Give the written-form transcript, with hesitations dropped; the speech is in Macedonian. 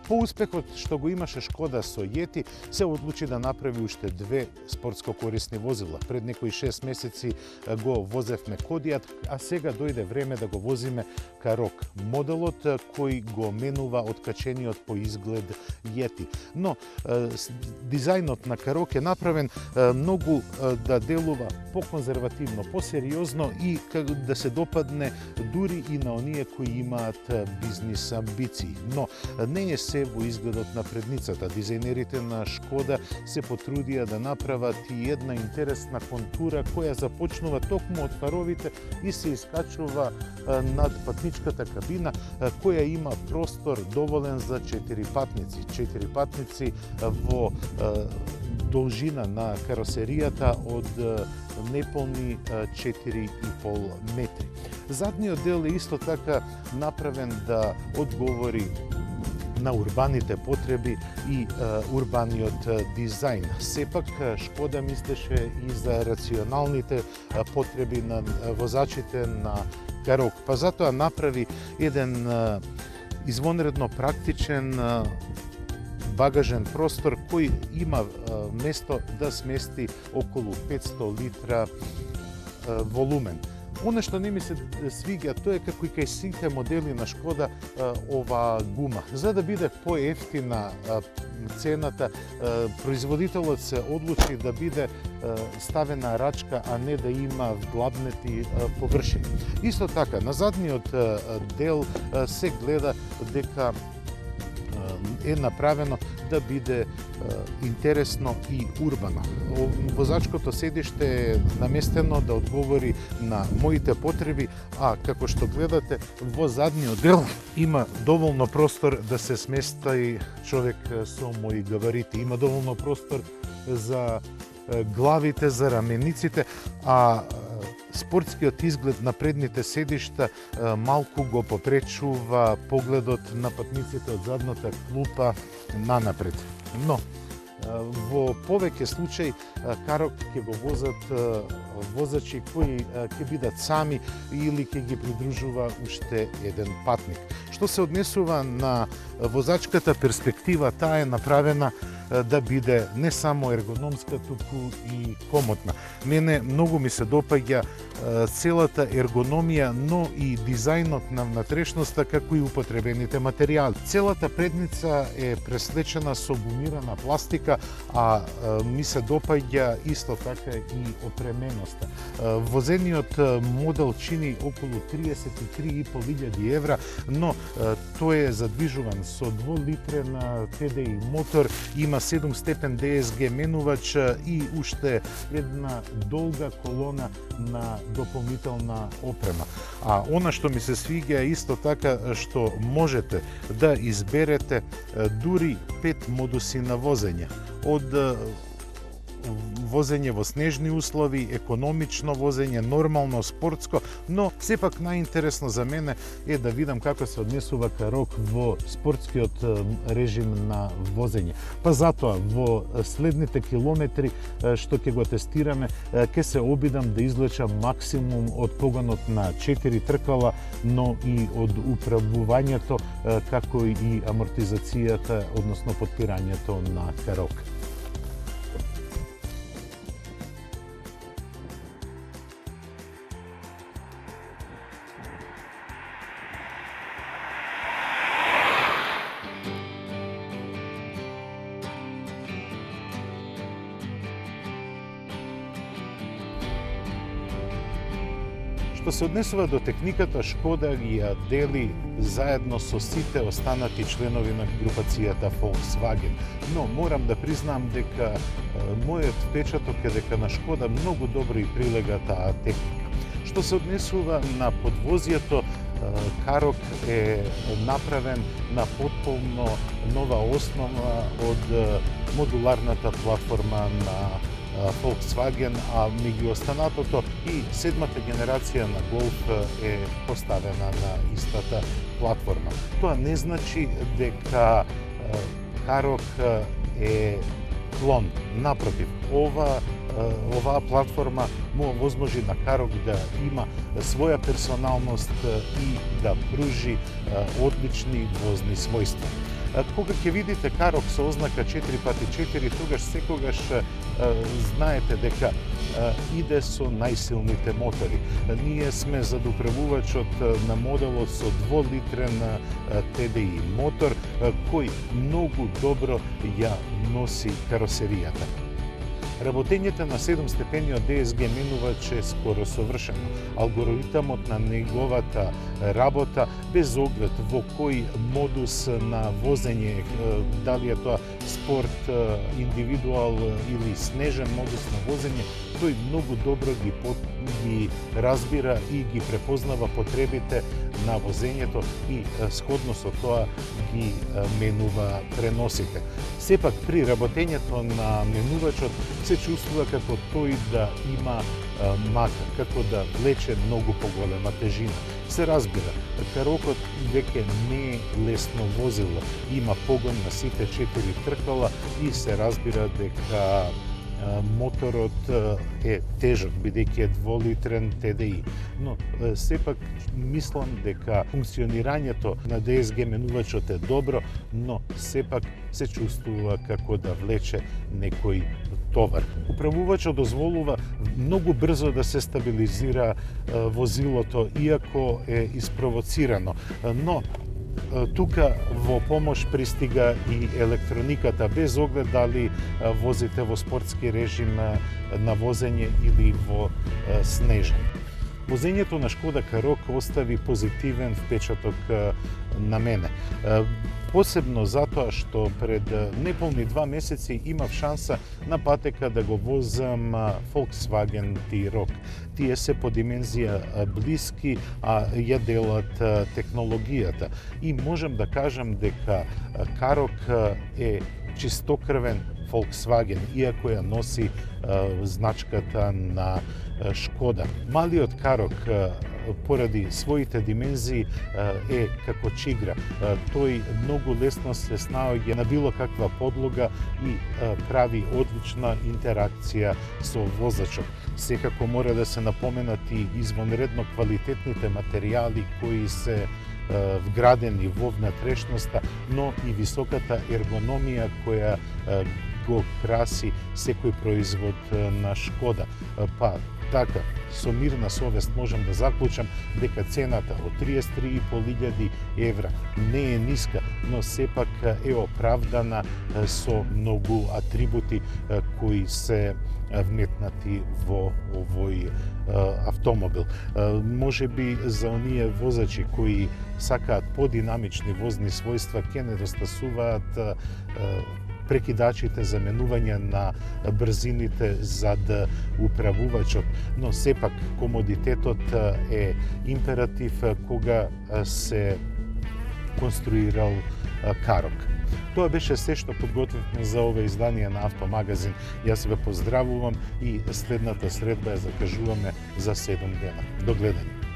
По успехот што го имаше Шкода со Yeti, се одлучи да направи уште две спортско корисни возила. Пред некои 6 месеци го возевме Кодијат, а сега дојде време да го возиме Карок, моделот кој го менува откачениот по изглед Yeti. Но дизајнот на Карок е направен многу да делува по-конзервативно, по-сериозно и да се допадне дури и на оние кои имаат бизнис амбиции. Но не е се во изгледот на предницата. Дизајнерите на Шкода се потрудија да направат и една интересна контура која започнува токму од фаровите и се искачува над патничката кабина, која има простор доволен за 4 патници. 4 патници во должина на каросеријата од неполни 4,5 метри. Задниот дел е исто така направен да одговори на урбаните потреби и урбаниот дизајн. Сепак Шкода мислеше и за рационалните потреби на возачите на Карок. Па затоа направи еден извонредно практичен багажен простор кој има место да смести околу 500 литра волумен. Оно што не ми се свиѓа, тоа е како и кај сите модели на Шкода оваа гума. За да биде поевтина цената, производителот се одлучи да биде ставена рачка, а не да има вдлабнети површини. Исто така, на задниот дел се гледа дека е направено да биде интересно и урбано. Возачкото седиште е наместено да одговори на моите потреби, а како што гледате во задниот дел има доволно простор да се смести човек со мои габарити. Има доволно простор за главите, за рамениците, а спортскиот изглед на предните седишта малку го попречува погледот на патниците од задната клупа нанапред. Но во повеќе случаи Карок ќе го возат возачи кои ќе бидат сами или ќе ги придружува уште еден патник. Што се однесува на возачката перспектива, таа е направена да биде не само ергономска, туку и комотна. Мене многу ми се допаѓа целата ергономија, но и дизајнот на внатрешноста, како и употребените материјали. Целата предница е преслечена со гумирана пластика, а ми се допаѓа исто така и опременоста. Возениот модел чини околу 33.500 евра, но тој е задвижуван со 2-литрен TDI мотор, има 7 степен DSG менувач и уште една долга колона на дополнителна опрема. А она што ми се свиѓа е исто така што можете да изберете дури 5 модуси на возење. Од возење во снежни услови, економично возење, нормално, спортско, но сепак најинтересно за мене е да видам како се однесува Карок во спортскиот режим на возење. Па затоа во следните километри што ќе го тестираме, ќе се обидам да извлечам максимум од погонот на 4 тркала, но и од управувањето, како и амортизацијата, односно потпирањето на Карок. Што се однесува до техниката, Шкода ги ја дели заедно со сите останати членови на групацијата Volkswagen. Но морам да признам дека мојот впечаток е дека на Шкода многу добро и прилега таа техника. Што се однесува на подвозието, Карок е направен на потполно нова основа од модуларната платформа на Volkswagen, а меѓу останатото и седмата генерација на Golf е поставена на истата платформа. Тоа не значи дека Карок е клон. Напротив, оваа платформа му овозможи на Карок да има своја персоналност и да пружи одлични возни својства. Кога ќе видите карок со ознака 4x4, тогаш секогаш знаете дека иде со најсилните мотори. Ние сме зад управувачот на моделот со 2-литрен TDI мотор, кој многу добро ја носи каросеријата. Работењето на 7-степениот DSG менувач е скоро совршено. Алгоритмот на неговата работа, без оглед во кој модус на возење, дали е тоа спорт, индивидуал или снежен модус на возење, тој многу добро ги разбира и ги препознава потребите на возењето и сходно со тоа ги менува преносите. Сепак при работењето на менувачот се чувствува како тој да има мака, како да влече многу поголема тежина. Се разбира, карокот веќе не е лесно возило, има погон на сите 4 тркала и се разбира дека моторот е тежок, бидејќи е 2-литрен TDI. Но сепак мислам дека функционирањето на DSG менувачот е добро, но сепак се чувствува како да влече некој товар. Управувачот дозволува многу брзо да се стабилизира возилото, иако е испровоцирано, но тука во помош пристига и електрониката, без оглед дали возите во спортски режим на возење или во снежен. Возењето на Шкода Карок остави позитивен впечаток на мене. Посебно затоа што пред неполни 2 месеци имав шанса на патека да го возам Volkswagen T-Roc. Тие се по димензија блиски, а ја делат технологијата. И можам да кажам дека Карок е чистокрвен Volkswagen, иако ја носи значката на Шкода. Малиот Карок поради своите димензии е како чигра. Тој многу лесно се снаоѓа на било каква подлога и прави одлична интеракција со возачот. Секако мора да се напоменат и извонредно квалитетните материјали кои се вградени во внатрешноста, но и високата ергономија која го краси секој производ на Шкода. Па така, со мирна совест можам да заклучам дека цената од 33.500 евра не е ниска, но сепак е оправдана со многу атрибути кои се вметнати во овој автомобил. Може би за оние возачи кои сакаат подинамични возни својства ќе недостасуваат прекидачите за менување на брзините зад управувачот, но сепак комодитетот е императив кога се конструирал Карок. Тоа беше се што подготвивме за ова издание на Автомагазин. Јас ве поздравувам и следната средба ја закажуваме за 7 дена. До гледање.